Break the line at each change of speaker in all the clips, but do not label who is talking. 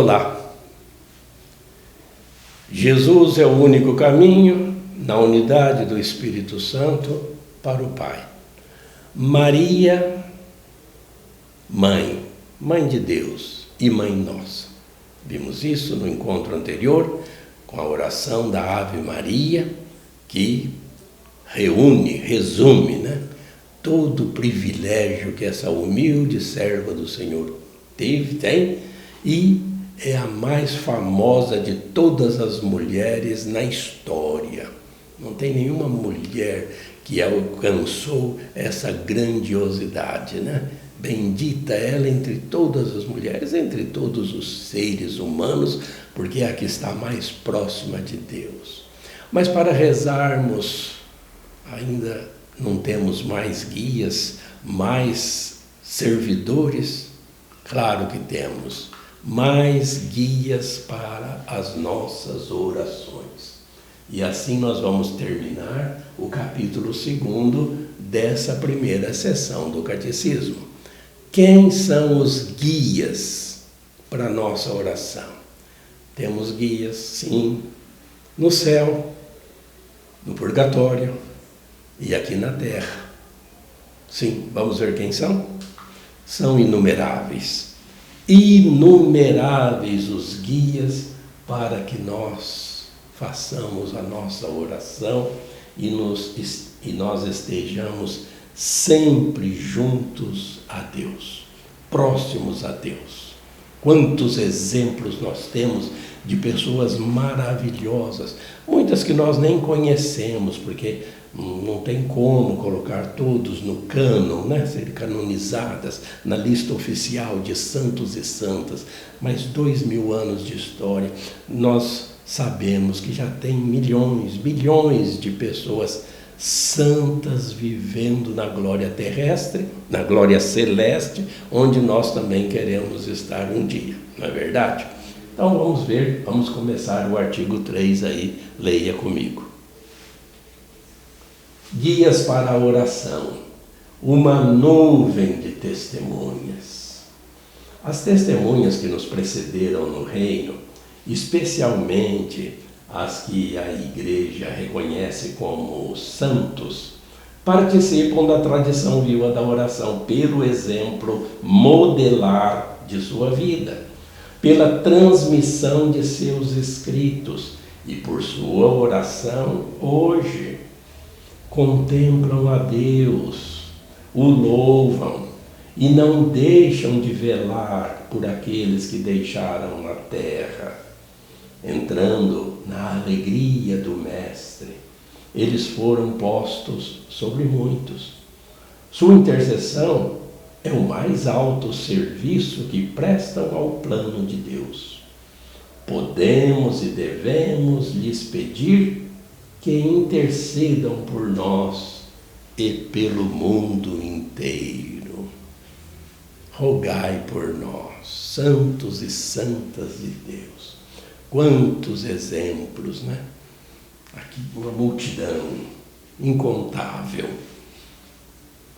Olá, Jesus é o único caminho, na unidade do Espírito Santo, para o Pai. Maria, mãe de Deus e mãe nossa. Vimos isso no encontro anterior, com a oração da Ave Maria, que resume, todo o privilégio que essa humilde serva do Senhor tem, e é a mais famosa de todas as mulheres na história. Não tem nenhuma mulher que alcançou essa grandiosidade, Bendita ela entre todas as mulheres, entre todos os seres humanos, porque é a que está mais próxima de Deus. Mas para rezarmos, ainda não temos mais guias, mais servidores? Claro que temos. Mais guias para as nossas orações. E assim nós vamos terminar o capítulo 2 dessa primeira sessão do Catecismo. Quem são os guias para a nossa oração? Temos guias, sim, no céu, no purgatório e aqui na terra. Sim, vamos ver quem são? São inumeráveis. Inumeráveis os guias para que nós façamos a nossa oração e nós estejamos sempre juntos a Deus, próximos a Deus. Quantos exemplos nós temos de pessoas maravilhosas, muitas que nós nem conhecemos, porque não tem como colocar todos no cânon, serem canonizadas na lista oficial de santos e santas, mas 2000 anos de história, nós sabemos que já tem milhões, bilhões de pessoas santas vivendo na glória terrestre, na glória celeste, onde nós também queremos estar um dia, não é verdade? Então vamos começar o artigo 3 aí, leia comigo. Guias para a oração, uma nuvem de testemunhas. As testemunhas que nos precederam no reino, especialmente as que a Igreja reconhece como santos, participam da tradição viva da oração pelo exemplo modelar de sua vida, pela transmissão de seus escritos e por sua oração hoje. Contemplam a Deus, o louvam e não deixam de velar por aqueles que deixaram na terra, entrando na alegria do Mestre. Eles foram postos sobre muitos. Sua intercessão é o mais alto serviço que prestam ao plano de Deus. Podemos e devemos lhes pedir que intercedam por nós e pelo mundo inteiro. Rogai por nós, santos e santas de Deus. Quantos exemplos, Aqui uma multidão incontável.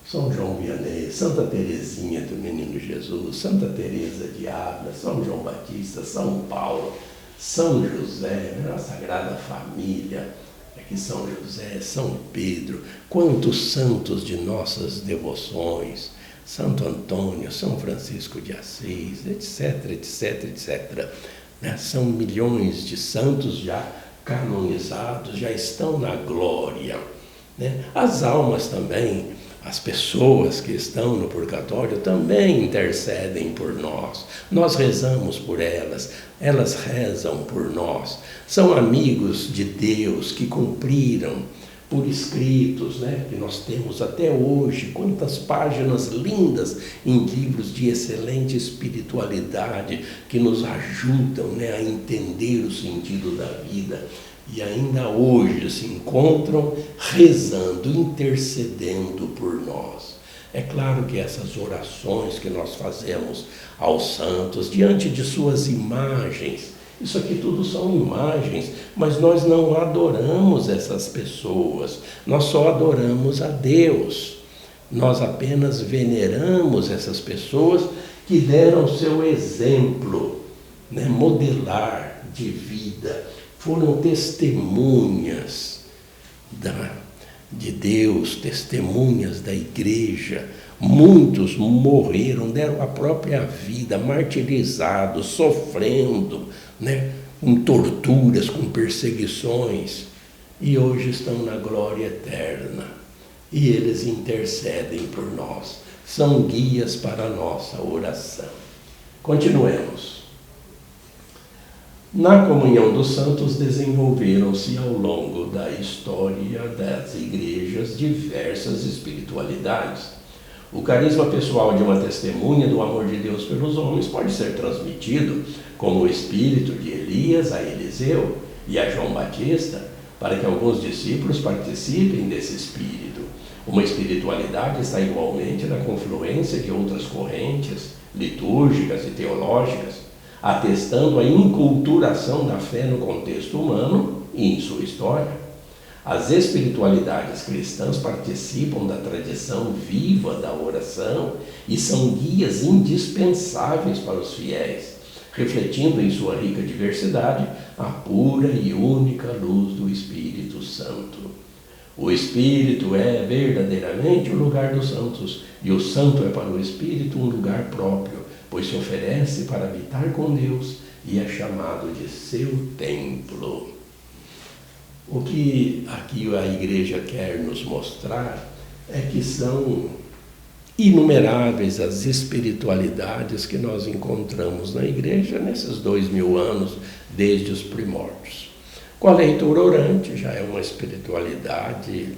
São João Vianney, Santa Teresinha do Menino Jesus, Santa Teresa de Ávila, São João Batista, São Paulo, São José, a Sagrada Família, aqui São José, São Pedro, quantos santos de nossas devoções, Santo Antônio, São Francisco de Assis, etc. São milhões de santos já canonizados, já estão na glória. As almas também, as pessoas que estão no purgatório também intercedem por nós. Nós rezamos por elas, elas rezam por nós. São amigos de Deus que cumpriram por escritos, que nós temos até hoje. Quantas páginas lindas em livros de excelente espiritualidade que nos ajudam a entender o sentido da vida. E ainda hoje se encontram rezando, intercedendo por nós. É claro que essas orações que nós fazemos aos santos, diante de suas imagens, isso aqui tudo são imagens, mas nós não adoramos essas pessoas, nós só adoramos a Deus. Nós apenas veneramos essas pessoas que deram seu exemplo né, modelar de vida, foram testemunhas de Deus, testemunhas da igreja. Muitos morreram, deram a própria vida, martirizados, sofrendo, né, com torturas, com perseguições, e hoje estão na glória eterna. E eles intercedem por nós, são guias para a nossa oração. Continuemos. Na comunhão dos santos desenvolveram-se ao longo da história das igrejas diversas espiritualidades. O carisma pessoal de uma testemunha do amor de Deus pelos homens pode ser transmitido como o espírito de Elias a Eliseu e a João Batista, para que alguns discípulos participem desse espírito. Uma espiritualidade está igualmente na confluência de outras correntes litúrgicas e teológicas, atestando a inculturação da fé no contexto humano e em sua história. As espiritualidades cristãs participam da tradição viva da oração e são guias indispensáveis para os fiéis, refletindo em sua rica diversidade a pura e única luz do Espírito Santo. O Espírito é verdadeiramente o lugar dos santos, e o santo é para o Espírito um lugar próprio, pois se oferece para habitar com Deus e é chamado de seu templo. O que aqui a igreja quer nos mostrar é que são inumeráveis as espiritualidades que nós encontramos na igreja nesses 2000 anos, desde os primórdios. Com a leitura orante já é uma espiritualidade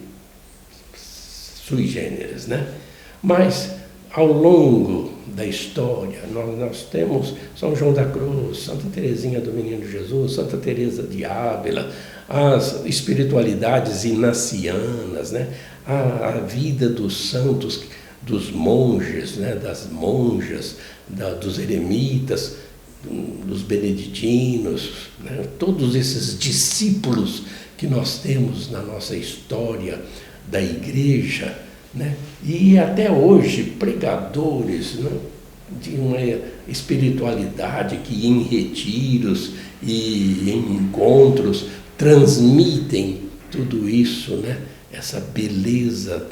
sui generis, né? Mas ao longo da história, nós temos São João da Cruz, Santa Teresinha do Menino Jesus, Santa Teresa de Ávila, as espiritualidades inacianas, né? A vida dos santos, dos monges, né? Das monjas, dos eremitas, dos beneditinos, né? Todos esses discípulos que nós temos na nossa história da igreja, né? E até hoje pregadores, né, de uma espiritualidade que em retiros e em encontros transmitem tudo isso, né? Essa beleza,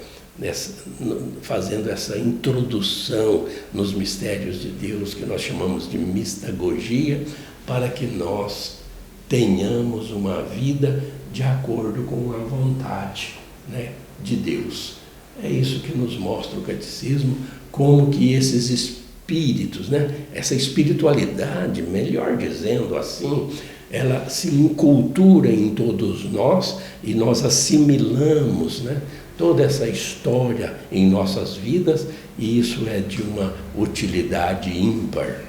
fazendo essa introdução nos mistérios de Deus que nós chamamos de mistagogia, para que nós tenhamos uma vida de acordo com a vontade, né, de Deus. É isso que nos mostra o catecismo, como que esses espíritos, né, essa espiritualidade, melhor dizendo assim, ela se incultura em todos nós e nós assimilamos, né, toda essa história em nossas vidas, e isso é de uma utilidade ímpar.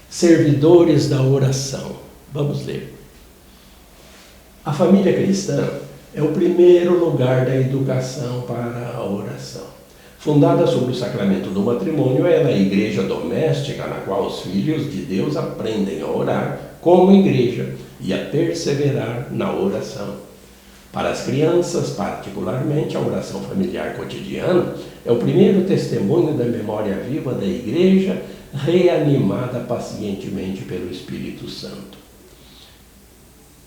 Servidores da oração. Vamos ler. A família cristã é o primeiro lugar da educação para a oração. Fundada sobre o sacramento do matrimônio, ela é a igreja doméstica na qual os filhos de Deus aprendem a orar como igreja e a perseverar na oração. Para as crianças, particularmente, a oração familiar cotidiana é o primeiro testemunho da memória viva da igreja, reanimada pacientemente pelo Espírito Santo.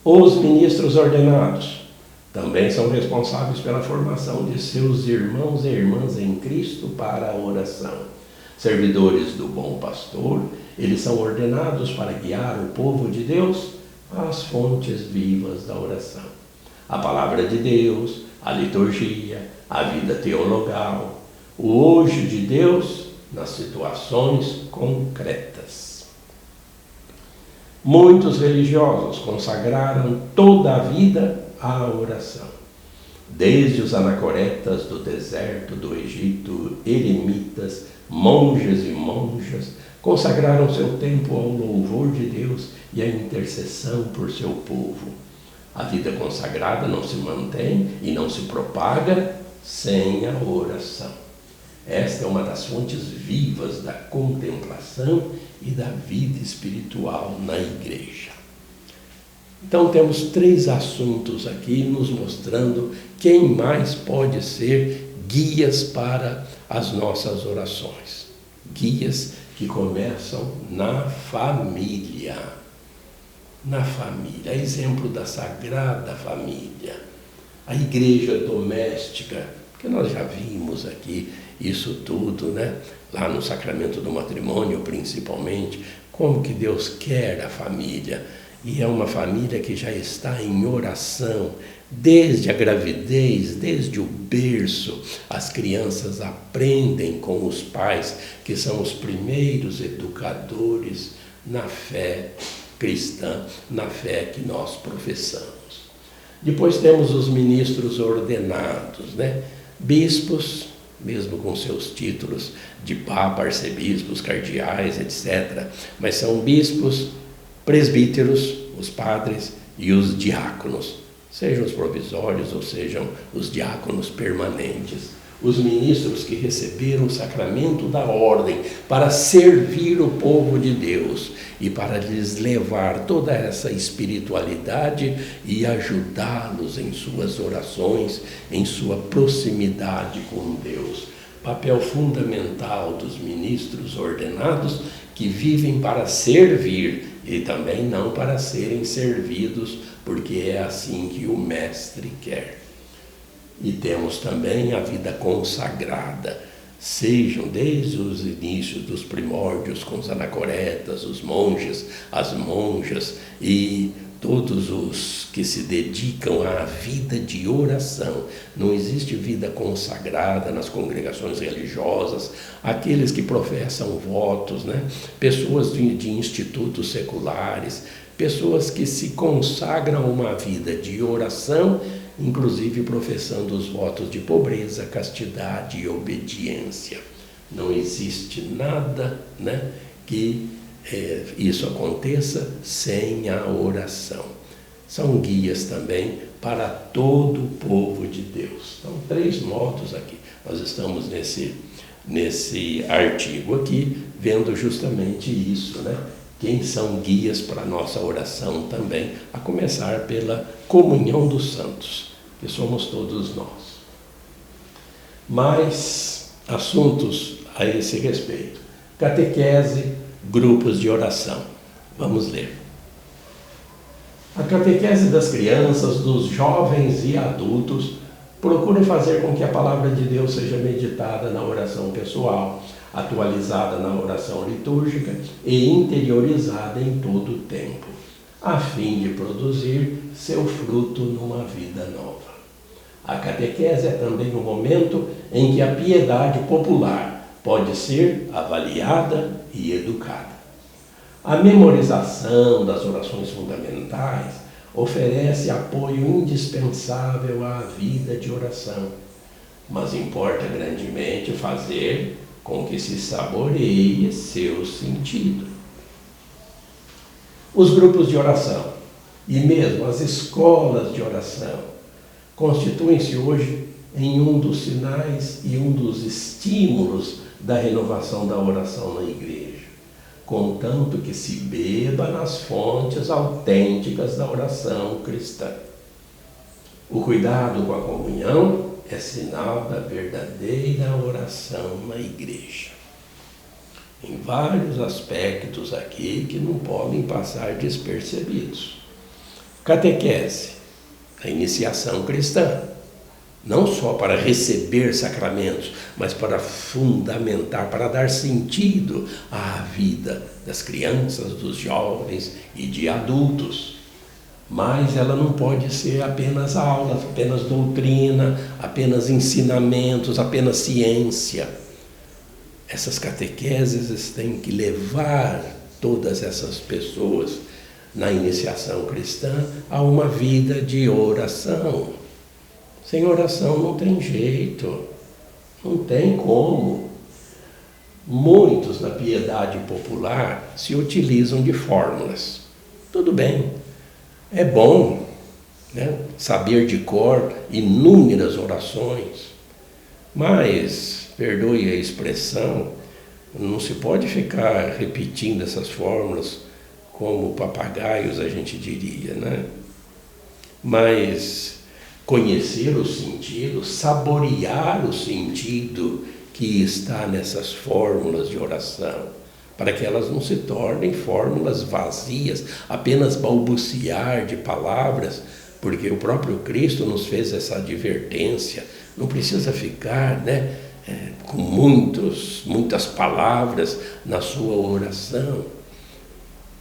Os ministros ordenados também são responsáveis pela formação de seus irmãos e irmãs em Cristo para a oração. Servidores do bom pastor, eles são ordenados para guiar o povo de Deus às fontes vivas da oração. A palavra de Deus, a liturgia, a vida teologal, o hoje de Deus nas situações concretas. Muitos religiosos consagraram toda a vida à oração. Desde os anacoretas do deserto do Egito, eremitas, monges e monjas, consagraram seu tempo ao louvor de Deus e à intercessão por seu povo. A vida consagrada não se mantém e não se propaga sem a oração. Esta é uma das fontes vivas da contemplação e da vida espiritual na igreja. Então temos 3 assuntos aqui nos mostrando quem mais pode ser guias para as nossas orações. Guias que começam na família. Na família, exemplo da Sagrada Família, a igreja doméstica, que nós já vimos aqui isso tudo, né? Lá no sacramento do matrimônio, principalmente, como que Deus quer a família. E é uma família que já está em oração, desde a gravidez, desde o berço. As crianças aprendem com os pais, que são os primeiros educadores na fé cristã, na fé que nós professamos. Depois temos os ministros ordenados, né? Bispos, mesmo com seus títulos de papa, arcebispos, cardeais, etc. Mas são bispos, presbíteros, os padres e os diáconos, sejam os provisórios ou sejam os diáconos permanentes. Os ministros que receberam o sacramento da ordem para servir o povo de Deus e para lhes levar toda essa espiritualidade e ajudá-los em suas orações, em sua proximidade com Deus. Papel fundamental dos ministros ordenados, que vivem para servir e também não para serem servidos, porque é assim que o Mestre quer. E temos também a vida consagrada, sejam desde os inícios dos primórdios com os anacoretas, os monges, as monjas e todos os que se dedicam à vida de oração. Não existe vida consagrada nas congregações religiosas, aqueles que professam votos, né? Pessoas de institutos seculares, pessoas que se consagram a uma vida de oração, inclusive professando os votos de pobreza, castidade e obediência. Não existe nada, né, que isso aconteça sem a oração. São guias também para todo o povo de Deus. Então, 3 modos aqui. Nós estamos nesse artigo aqui, vendo justamente isso, né? Quem são guias para a nossa oração também, a começar pela comunhão dos santos, que somos todos nós. Mais assuntos a esse respeito. Catequese, grupos de oração. Vamos ler. A catequese das crianças, dos jovens e adultos procura fazer com que a palavra de Deus seja meditada na oração pessoal, atualizada na oração litúrgica e interiorizada em todo o tempo, a fim de produzir seu fruto numa vida nova. A catequese é também o momento em que a piedade popular pode ser avaliada e educada. A memorização das orações fundamentais oferece apoio indispensável à vida de oração, mas importa grandemente fazer com que se saboreie seu sentido. Os grupos de oração e mesmo as escolas de oração constituem-se hoje em um dos sinais e um dos estímulos da renovação da oração na igreja, contanto que se beba nas fontes autênticas da oração cristã. O cuidado com a comunhão é sinal da verdadeira oração na igreja. Em vários aspectos aqui que não podem passar despercebidos. Catequese, a iniciação cristã, não só para receber sacramentos, mas para fundamentar, para dar sentido à vida das crianças, dos jovens e de adultos. Mas ela não pode ser apenas aulas, apenas doutrina, apenas ensinamentos, apenas ciência. Essas catequeses têm que levar todas essas pessoas na iniciação cristã a uma vida de oração. Sem oração não tem jeito, não tem como. Muitos na piedade popular se utilizam de fórmulas. Tudo bem. É bom, né, saber de cor inúmeras orações, mas, perdoe a expressão, não se pode ficar repetindo essas fórmulas como papagaios, a gente diria, né? Mas conhecer o sentido, saborear o sentido que está nessas fórmulas de oração, para que elas não se tornem fórmulas vazias, apenas balbuciar de palavras, porque o próprio Cristo nos fez essa advertência. Não precisa ficar, com muitas palavras na sua oração.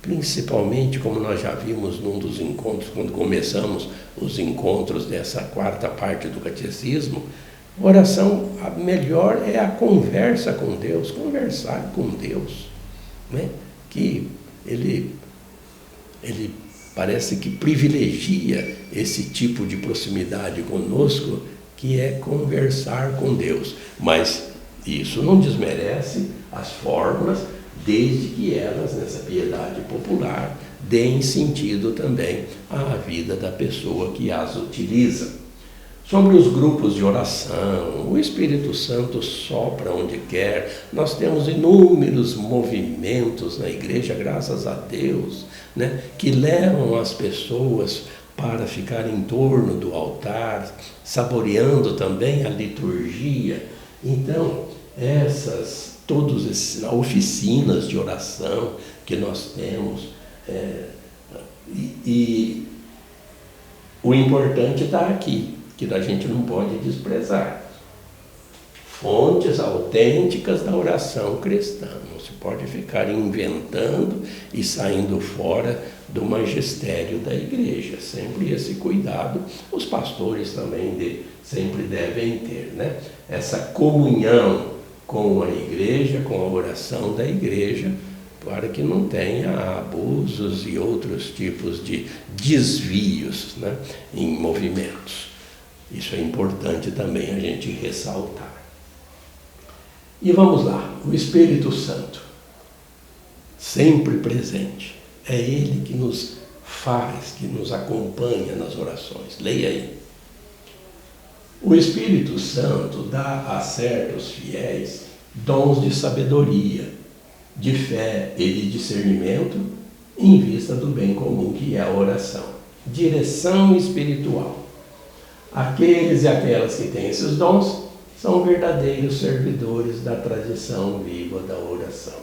Principalmente, como nós já vimos num dos encontros, quando começamos os encontros dessa quarta parte do catecismo, oração, a melhor é a conversa com Deus, conversar com Deus, que ele parece que privilegia esse tipo de proximidade conosco, que é conversar com Deus. Mas isso não desmerece as fórmulas, desde que elas, nessa piedade popular, deem sentido também à vida da pessoa que as utiliza. Sobre os grupos de oração, o Espírito Santo sopra onde quer. Nós temos inúmeros movimentos na igreja, graças a Deus, que levam as pessoas para ficar em torno do altar, saboreando também a liturgia. Então, todas essas oficinas de oração que nós temos, e o importante está aqui, que a gente não pode desprezar. Fontes autênticas da oração cristã. Não se pode ficar inventando e saindo fora do magistério da igreja. Sempre esse cuidado, os pastores também sempre devem ter, essa comunhão com a igreja, com a oração da igreja, para que não tenha abusos e outros tipos de desvios, em movimentos. Isso é importante também a gente ressaltar. E vamos lá, o Espírito Santo, sempre presente, é Ele que nos faz, que nos acompanha nas orações. Leia aí. O Espírito Santo dá a certos fiéis dons de sabedoria, de fé e de discernimento em vista do bem comum que é a oração. Direção espiritual. Aqueles e aquelas que têm esses dons são verdadeiros servidores da tradição viva da oração.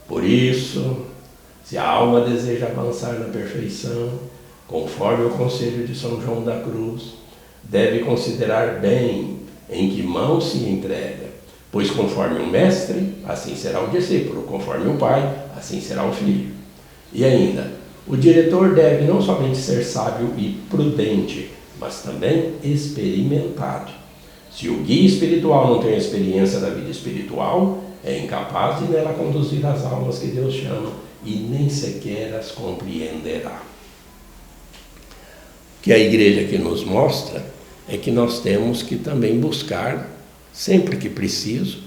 Por isso, se a alma deseja avançar na perfeição, conforme o conselho de São João da Cruz, deve considerar bem em que mão se entrega, pois conforme o mestre, assim será o discípulo, conforme o pai, assim será o filho. E ainda, o diretor deve não somente ser sábio e prudente, mas também experimentado. Se o guia espiritual não tem experiência da vida espiritual, é incapaz de nela conduzir as almas que Deus chama e nem sequer as compreenderá. O que a igreja aqui nos mostra é que nós temos que também buscar, sempre que preciso,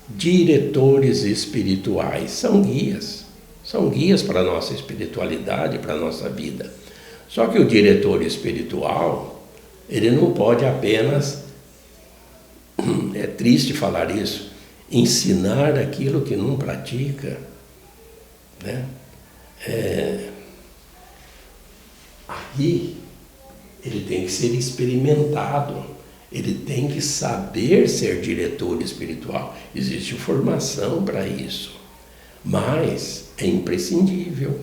diretores espirituais. São guias para a nossa espiritualidade, para a nossa vida. Só que o diretor espiritual, ele não pode apenas, é triste falar isso, ensinar aquilo que não pratica, Aqui, ele tem que ser experimentado, ele tem que saber ser diretor espiritual. Existe formação para isso, mas é imprescindível.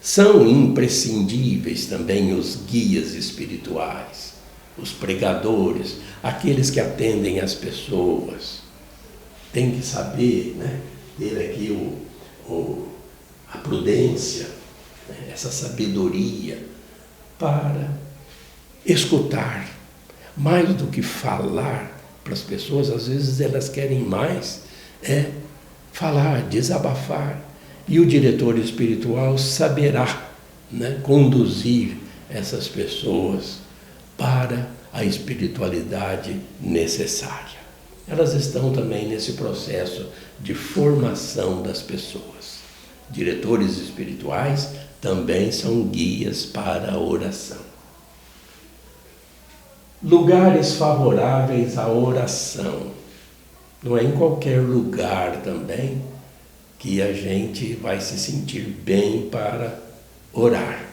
São imprescindíveis também os guias espirituais, os pregadores, aqueles que atendem as pessoas. Tem que saber, ter aqui a prudência, essa sabedoria para escutar. Mais do que falar para as pessoas, às vezes elas querem mais falar, desabafar. E o diretor espiritual saberá conduzir essas pessoas para a espiritualidade necessária. Elas estão também nesse processo de formação das pessoas. Diretores espirituais também são guias para a oração. Lugares favoráveis à oração. Não é em qualquer lugar também que a gente vai se sentir bem para orar.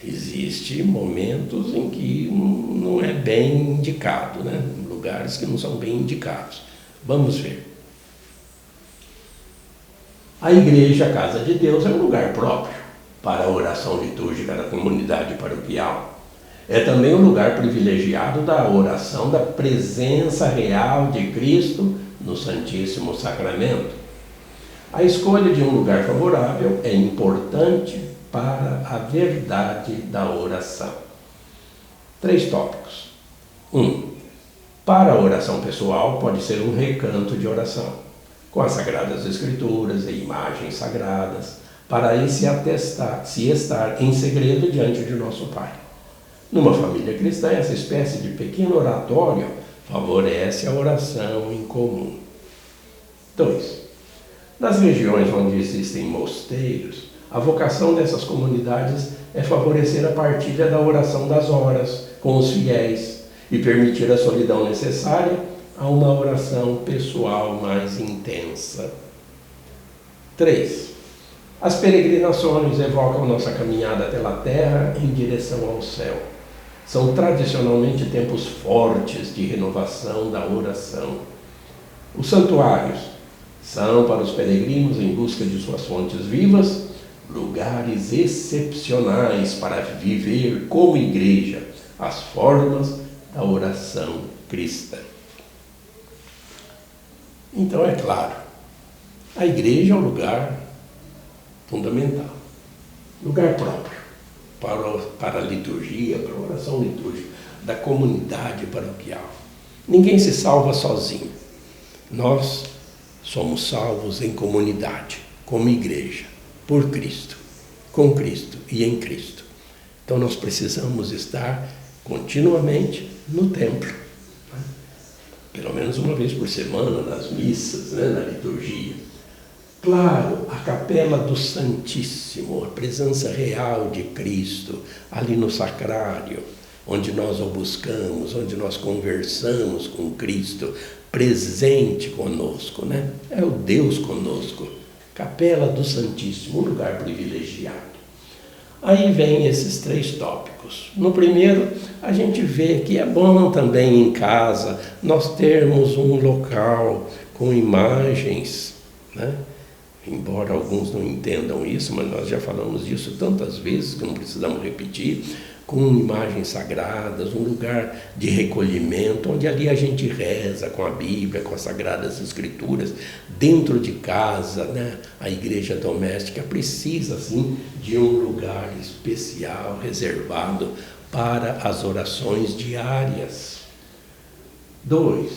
Existem momentos em que não é bem indicado, lugares que não são bem indicados. Vamos ver. A igreja, a casa de Deus, é um lugar próprio para a oração litúrgica da comunidade paroquial. É também um lugar privilegiado da oração da presença real de Cristo no Santíssimo Sacramento. A escolha de um lugar favorável é importante para a verdade da oração. 3 tópicos. 1. Para a oração pessoal, pode ser um recanto de oração, com as Sagradas Escrituras e imagens sagradas, para aí se estar em segredo diante de nosso Pai. Numa família cristã, essa espécie de pequeno oratório favorece a oração em comum. 2. Nas regiões onde existem mosteiros, a vocação dessas comunidades é favorecer a partilha da oração das horas com os fiéis e permitir a solidão necessária a uma oração pessoal mais intensa. 3. As peregrinações evocam nossa caminhada pela terra em direção ao céu. São tradicionalmente tempos fortes de renovação da oração. Os santuários são, para os peregrinos em busca de suas fontes vivas, lugares excepcionais para viver como igreja as formas da oração cristã. Então, é claro, a igreja é um lugar fundamental, lugar próprio para a liturgia, para a oração litúrgica da comunidade paroquial. Ninguém se salva sozinho. Nós somos salvos em comunidade, como igreja, por Cristo, com Cristo e em Cristo. Então nós precisamos estar continuamente no templo, né? Pelo menos uma vez por semana, nas missas, né? Na liturgia. Claro, a capela do Santíssimo, a presença real de Cristo, ali no sacrário, onde nós o buscamos, onde nós conversamos com Cristo, presente conosco, né? É o Deus conosco. Capela do Santíssimo, um lugar privilegiado. Aí vem esses 3 tópicos. No primeiro, a gente vê que é bom também em casa nós termos um local com imagens, né? Embora alguns não entendam isso, mas nós já falamos disso tantas vezes que não precisamos repetir, com imagens sagradas, um lugar de recolhimento, onde ali a gente reza com a Bíblia, com as Sagradas Escrituras, dentro de casa, né? A igreja doméstica precisa, sim, de um lugar especial, reservado para as orações diárias. 2.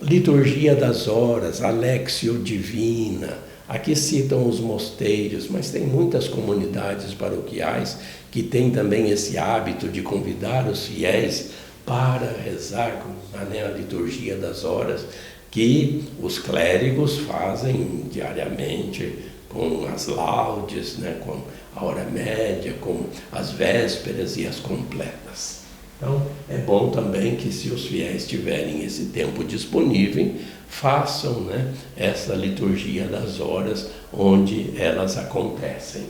Liturgia das horas, a Lectio Divina. Aqui citam os mosteiros, mas tem muitas comunidades paroquiais que têm também esse hábito de convidar os fiéis para rezar a liturgia das horas, que os clérigos fazem diariamente com as laudes, né, com a hora média, com as vésperas e as completas. Então, é bom também que, se os fiéis tiverem esse tempo disponível, façam, né, essa liturgia das horas onde elas acontecem.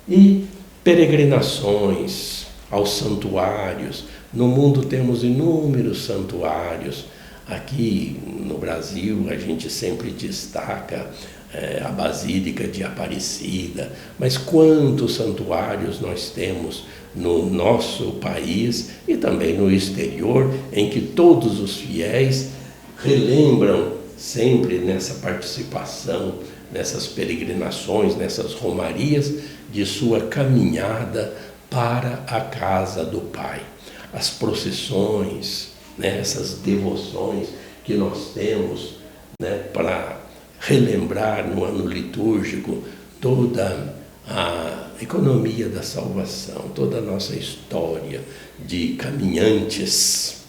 E peregrinações aos santuários. No mundo temos inúmeros santuários. Aqui no Brasil a gente sempre destaca a Basílica de Aparecida, mas quantos santuários nós temos no nosso país e também no exterior, em que todos os fiéis relembram sempre nessa participação, nessas peregrinações, nessas romarias, de sua caminhada para a casa do Pai. As procissões, né, essas devoções que nós temos, né, para relembrar no ano litúrgico toda a economia da salvação, toda a nossa história de caminhantes,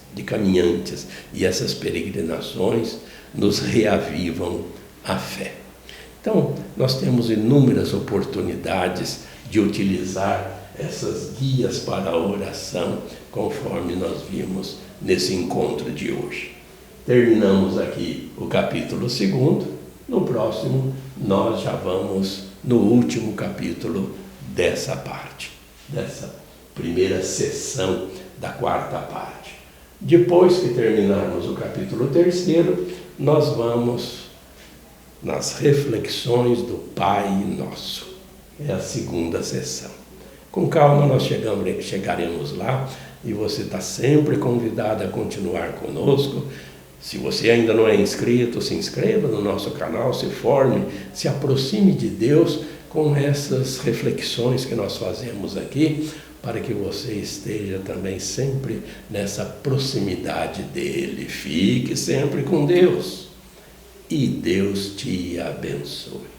e essas peregrinações nos reavivam a fé. Então, nós temos inúmeras oportunidades de utilizar essas guias para a oração, conforme nós vimos nesse encontro de hoje. Terminamos aqui o capítulo 2. No próximo, nós já vamos no último capítulo dessa parte, dessa primeira sessão da 4ª parte. Depois que terminarmos o capítulo 3, nós vamos nas reflexões do Pai Nosso. É a segunda sessão. Com calma nós chegaremos lá e você está sempre convidado a continuar conosco. Se você ainda não é inscrito, se inscreva no nosso canal, se forme, se aproxime de Deus com essas reflexões que nós fazemos aqui, para que você esteja também sempre nessa proximidade dele. Fique sempre com Deus e Deus te abençoe.